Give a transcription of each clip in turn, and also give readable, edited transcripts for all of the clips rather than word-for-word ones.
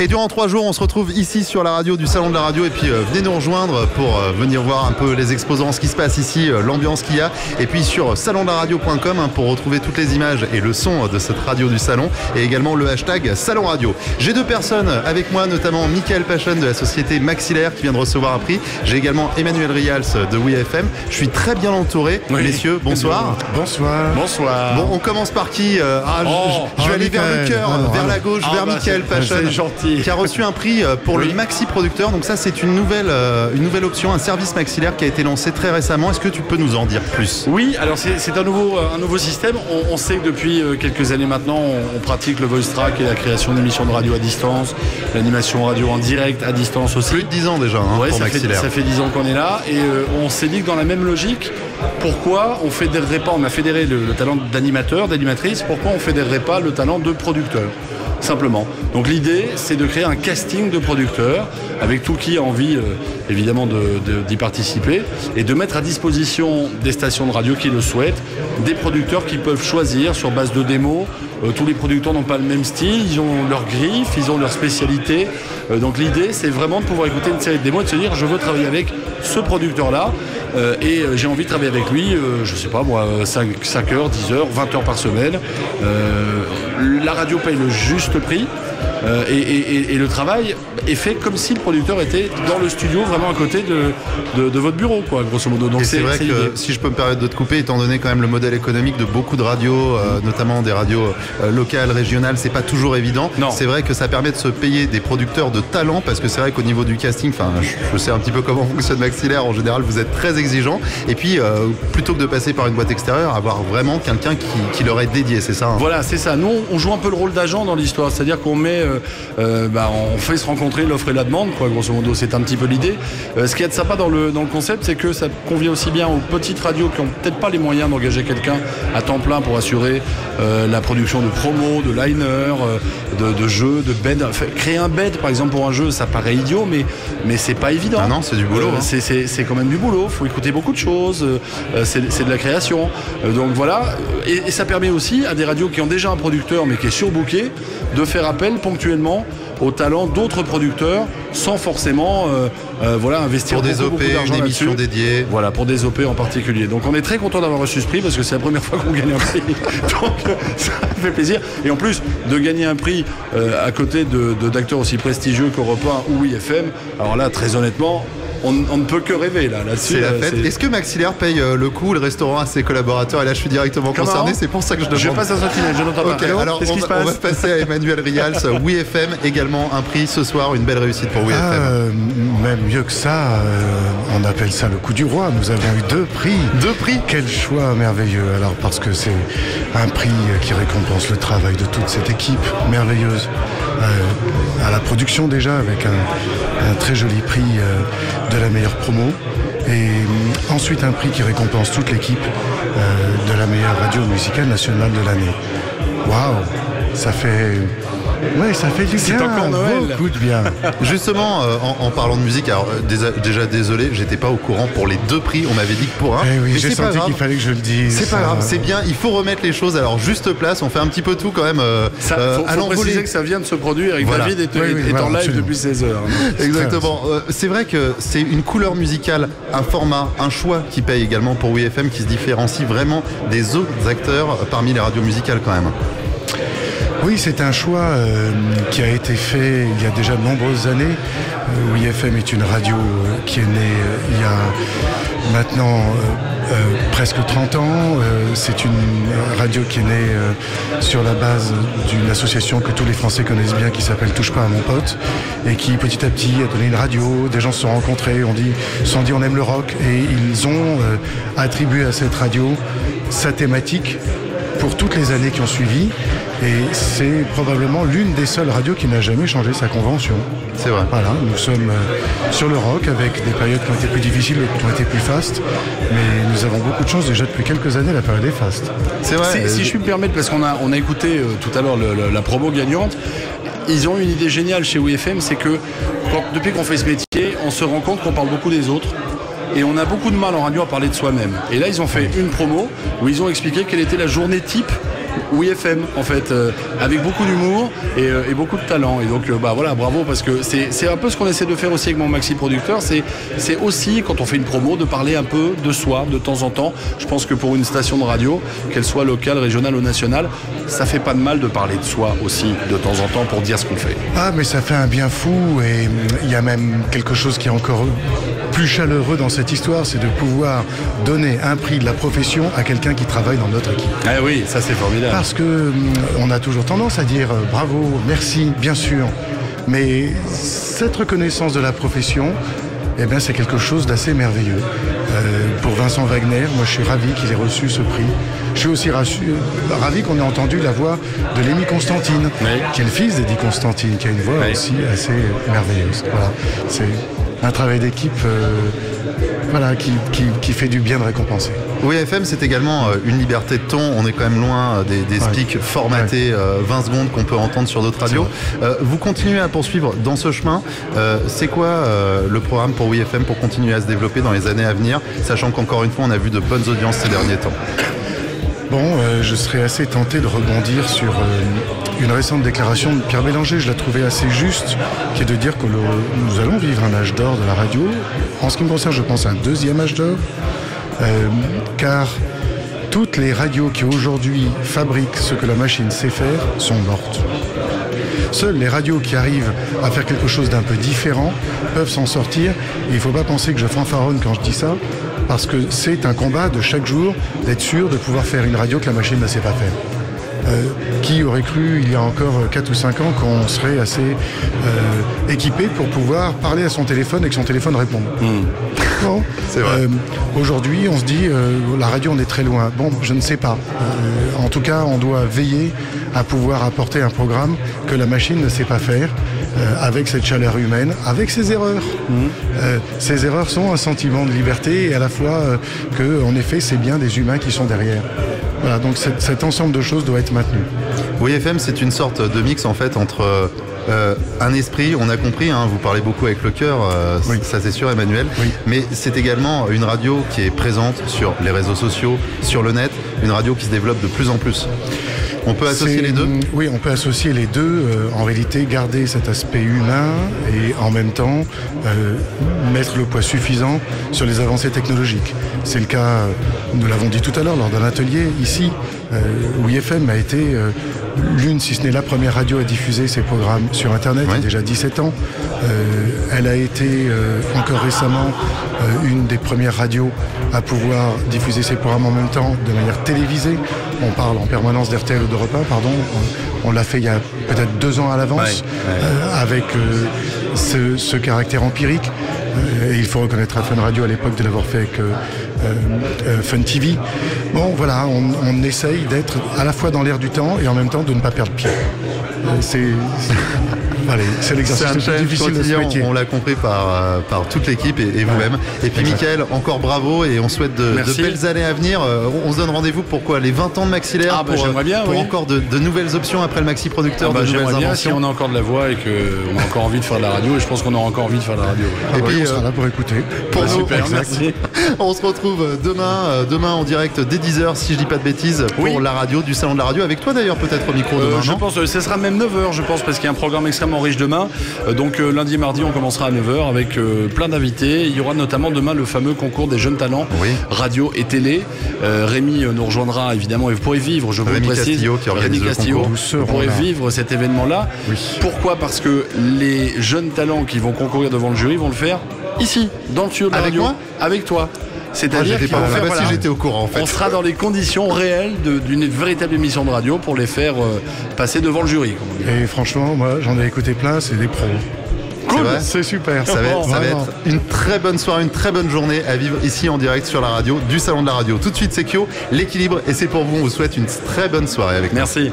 Et durant 3 jours, on se retrouve ici sur la radio du Salon de la Radio. Et puis venez nous rejoindre pour venir voir un peu les exposants, ce qui se passe ici, l'ambiance qu'il y a. Et puis sur salondelaradio.com pour retrouver toutes les images et le son de cette radio du salon. Et également le hashtag Salon Radio. J'ai 2 personnes avec moi, notamment Michael Pachon de la société Maxillaire qui vient de recevoir un prix. J'ai également Emmanuel Rials de WeFM. Je suis très bien entouré. Oui. Messieurs, bonsoir. Bonsoir. Bonsoir. Bon, on commence par qui je vais aller vers le cœur, vers la gauche, vers Michael Pachon, qui a reçu un prix pour le Maxi Producteur. Donc ça, c'est une nouvelle option, un service maxillaire qui a été lancé très récemment. Est-ce que tu peux nous en dire plus? Oui, alors c'est un nouveau système. On sait que depuis quelques années maintenant, on pratique le voice track et la création d'émissions de radio à distance, l'animation radio en direct à distance aussi. Plus de 10 ans déjà pour Maxillaire. Ça fait 10 ans qu'on est là et on s'est dit que dans la même logique, pourquoi on fédérerait pas, on a fédéré le talent d'animateur, d'animatrice, pourquoi on fédérerait pas le talent de producteur? Simplement. Donc l'idée, c'est de créer un casting de producteurs avec tout qui a envie, évidemment, d'y participer et de mettre à disposition des stations de radio qui le souhaitent, des producteurs qui peuvent choisir sur base de démos. Tous les producteurs n'ont pas le même style, ils ont leur griffe, ils ont leur spécialité. Donc l'idée, c'est vraiment de pouvoir écouter une série de démos et de se dire, je veux travailler avec ce producteur-là et j'ai envie de travailler avec lui, je sais pas moi, 5 heures, 10 heures, 20 heures par semaine. La radio paye le juste prix. Et le travail est fait comme si le producteur était dans le studio, vraiment à côté de votre bureau, quoi, grosso modo. Donc c'est vrai que, si je peux me permettre de te couper, étant donné quand même le modèle économique de beaucoup de radios, notamment des radios locales, régionales, c'est pas toujours évident. Non. C'est vrai que ça permet de se payer des producteurs de talent, parce que c'est vrai qu'au niveau du casting, je sais un petit peu comment fonctionne Maxillaire, en général vous êtes très exigeant, et puis plutôt que de passer par une boîte extérieure, avoir vraiment quelqu'un qui leur est dédié, c'est ça hein. Voilà, c'est ça. Nous on joue un peu le rôle d'agent dans l'histoire, c'est-à-dire qu'on met on fait se rencontrer l'offre et la demande, quoi, grosso modo, c'est un petit peu l'idée. Ce qu'il y a de sympa dans le concept, c'est que ça convient aussi bien aux petites radios qui n'ont peut-être pas les moyens d'engager quelqu'un à temps plein pour assurer la production de promos, de liners, de jeux, de bed. Enfin, créer un bed, par exemple, pour un jeu, ça paraît idiot, mais c'est pas évident. Ah non, c'est du boulot. C'est quand même du boulot, faut écouter beaucoup de choses, c'est de la création. Donc voilà, et ça permet aussi à des radios qui ont déjà un producteur, mais qui est surbooké, de faire appel ponctuellement au talent d'autres producteurs sans forcément investir pour des OP, une émission dédiée. Voilà, pour des OP en particulier. Donc on est très content d'avoir reçu ce prix parce que c'est la première fois qu'on gagne un prix. Donc ça fait plaisir. Et en plus de gagner un prix à côté d'acteurs aussi prestigieux qu'Europe 1 ou IFM, alors là, très honnêtement, on ne peut que rêver là-dessus. C'est la fête. Est-ce que Maxillaire paye le coût, le restaurant à ses collaborateurs? Et là, je suis directement concerné. C'est pour ça que je demande. Je passe un sentinelle, je n'entends pas. Okay, alors on va passer à Emmanuel Rials. WeFM également un prix ce soir, une belle réussite pour WeFM. Même mieux que ça, on appelle ça le coup du roi. Nous avons eu 2 prix. 2 prix. Quel choix merveilleux. Alors parce que c'est un prix qui récompense le travail de toute cette équipe merveilleuse. À la production déjà, avec un très joli prix de la meilleure promo, et ensuite un prix qui récompense toute l'équipe de la meilleure radio musicale nationale de l'année. Waouh, ça fait du bien. C'est encore Noël. Beaucoup de bien. Justement, en parlant de musique, alors déjà désolé, j'étais pas au courant pour les 2 prix. On m'avait dit que pour un. Oui, j'ai senti qu'il fallait que je le dise. C'est pas grave, c'est bien. Il faut remettre les choses. Alors juste place. On fait un petit peu tout quand même. Faut préciser que ça vient de se produire et que David est en live absolument. Depuis 16 heures. Exactement. C'est vrai que c'est une couleur musicale, un format, un choix qui paye également pour WeFM, qui se différencie vraiment des autres acteurs parmi les radios musicales quand même. Oui, c'est un choix qui a été fait il y a déjà de nombreuses années. WeFM est une radio qui est née il y a maintenant presque 30 ans. C'est une radio qui est née sur la base d'une association que tous les Français connaissent bien qui s'appelle Touche pas à mon pote et qui petit à petit a donné une radio. Des gens se sont rencontrés, se sont dit on aime le rock et ils ont attribué à cette radio sa thématique pour toutes les années qui ont suivi. Et c'est probablement l'une des seules radios qui n'a jamais changé sa convention. C'est vrai. Voilà, nous sommes sur le rock avec des périodes qui ont été plus difficiles, d'autres qui ont été plus fastes. Mais nous avons beaucoup de chance déjà depuis quelques années, la période est faste. C'est vrai. Si je puis me permettre, parce qu'on a écouté tout à l'heure la promo gagnante, ils ont une idée géniale chez WeFM, c'est que depuis qu'on fait ce métier, on se rend compte qu'on parle beaucoup des autres. Et on a beaucoup de mal en radio à parler de soi-même. Et là, ils ont fait une promo où ils ont expliqué quelle était la journée type WeFM en fait, avec beaucoup d'humour et beaucoup de talent. Et donc voilà, bravo, parce que c'est un peu ce qu'on essaie de faire aussi avec mon maxi producteur. C'est aussi, quand on fait une promo, de parler un peu de soi de temps en temps. Je pense que pour une station de radio, qu'elle soit locale, régionale ou nationale, ça fait pas de mal de parler de soi aussi de temps en temps pour dire ce qu'on fait. Ah, mais ça fait un bien fou, et il y a même quelque chose qui est encore plus chaleureux dans cette histoire, c'est de pouvoir donner un prix de la profession à quelqu'un qui travaille dans notre équipe. Ah oui, ça c'est formidable. Parce que on a toujours tendance à dire bravo, merci, bien sûr, mais cette reconnaissance de la profession, eh bien, c'est quelque chose d'assez merveilleux. Pour Vincent Wagner, moi je suis ravi qu'il ait reçu ce prix. Je suis aussi ravi qu'on ait entendu la voix de Lémi Constantine, oui, qui est le fils d'Eddie Constantine, qui a une voix aussi assez merveilleuse. Voilà. C'est un travail d'équipe qui fait du bien de récompenser. WeFM, c'est également une liberté de ton. On est quand même loin des speaks formatés 20 secondes qu'on peut entendre sur d'autres radios. Vous continuez à poursuivre dans ce chemin. C'est quoi le programme pour WeFM pour continuer à se développer dans les années à venir, sachant qu'encore une fois, on a vu de bonnes audiences ces derniers temps? Bon, je serais assez tenté de rebondir sur une récente déclaration de Pierre Bélanger. Je la trouvais assez juste, qui est de dire que nous allons vivre un âge d'or de la radio. En ce qui me concerne, je pense à un deuxième âge d'or, car toutes les radios qui aujourd'hui fabriquent ce que la machine sait faire sont mortes. Seules les radios qui arrivent à faire quelque chose d'un peu différent peuvent s'en sortir. Et il ne faut pas penser que je fanfaronne quand je dis ça, parce que c'est un combat de chaque jour d'être sûr de pouvoir faire une radio que la machine ne sait pas faire. Qui aurait cru il y a encore 4 ou 5 ans qu'on serait assez équipé pour pouvoir parler à son téléphone et que son téléphone réponde. Bon, c'est vrai. Aujourd'hui, on se dit la radio, on est très loin. Bon, je ne sais pas. En tout cas, on doit veiller à pouvoir apporter un programme que la machine ne sait pas faire, avec cette chaleur humaine, avec ses erreurs. Ces erreurs sont un sentiment de liberté, et à la fois que, en effet, c'est bien des humains qui sont derrière. Voilà, donc cet ensemble de choses doit être maintenu. WeFM, c'est une sorte de mix en fait entre un esprit, on a compris, hein, vous parlez beaucoup avec le cœur, oui, ça c'est sûr, Emmanuel, oui, mais c'est également une radio qui est présente sur les réseaux sociaux, sur le net, une radio qui se développe de plus en plus. On peut associer les deux? Oui, on peut associer les deux. En réalité, garder cet aspect humain et en même temps mettre le poids suffisant sur les avancées technologiques. C'est le cas, nous l'avons dit tout à l'heure, lors d'un atelier ici. WeFM a été l'une, si ce n'est la première radio à diffuser ses programmes sur Internet, il y a déjà 17 ans. Elle a été encore récemment une des premières radios à pouvoir diffuser ses programmes en même temps de manière télévisée. On parle en permanence d'RTL ou d'Europe 1, pardon. On l'a fait il y a peut-être 2 ans à l'avance, avec ce caractère empirique. Et il faut reconnaître à Fun Radio à l'époque de l'avoir fait avec Fun TV. Bon, voilà, on essaye d'être à la fois dans l'air du temps et en même temps de ne pas perdre pied. C'est l'exercice le plus difficile de ce métier. On l'a compris par toute l'équipe et vous-même. Et puis Mickaël, encore bravo, et on souhaite de belles années à venir. On se donne rendez-vous pour quoi? Les 20 ans de Maxillaire, pour encore de nouvelles options après le Maxi Producteur, de nouvelles inventions. Si on a encore de la voix et qu'on a encore envie de faire de la radio, et je pense qu'on aura encore envie de faire de la radio. Et puis on sera là pour écouter. Super, merci. On se retrouve demain en direct dès 10h, si je dis pas de bêtises, pour la radio, du Salon de la Radio, avec toi d'ailleurs peut-être au micro demain. Je pense que ce sera même 9h, je pense, parce qu'il y a un programme extrêmement riche demain. Donc lundi et mardi, on commencera à 9h avec plein d'invités. Il y aura notamment demain le fameux concours des jeunes talents radio et télé. Rémi nous rejoindra évidemment, et vous pourrez vivre, je vous le précise, Castillo, qui organise le concours. Vous pourrez vivre cet événement-là. Oui. Pourquoi? Parce que les jeunes talents qui vont concourir devant le jury vont le faire ici, dans le studio de la radio, avec toi. C'est-à-dire qu'il va faire, si j'étais au courant en fait. On sera dans les conditions réelles d'une véritable émission de radio pour les faire passer devant le jury. Et franchement, moi j'en ai écouté plein, c'est des pros. Cool, c'est super. Ça va être une très bonne soirée, une très bonne journée à vivre ici en direct sur la radio du Salon de la Radio. Tout de suite, c'est Kyo, l'équilibre, et c'est pour vous. On vous souhaite une très bonne soirée avec nous. Merci.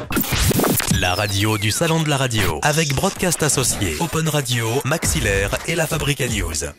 La radio du Salon de la Radio avec Broadcast Associés, Open Radio, Maxillaire et la Fabrica News.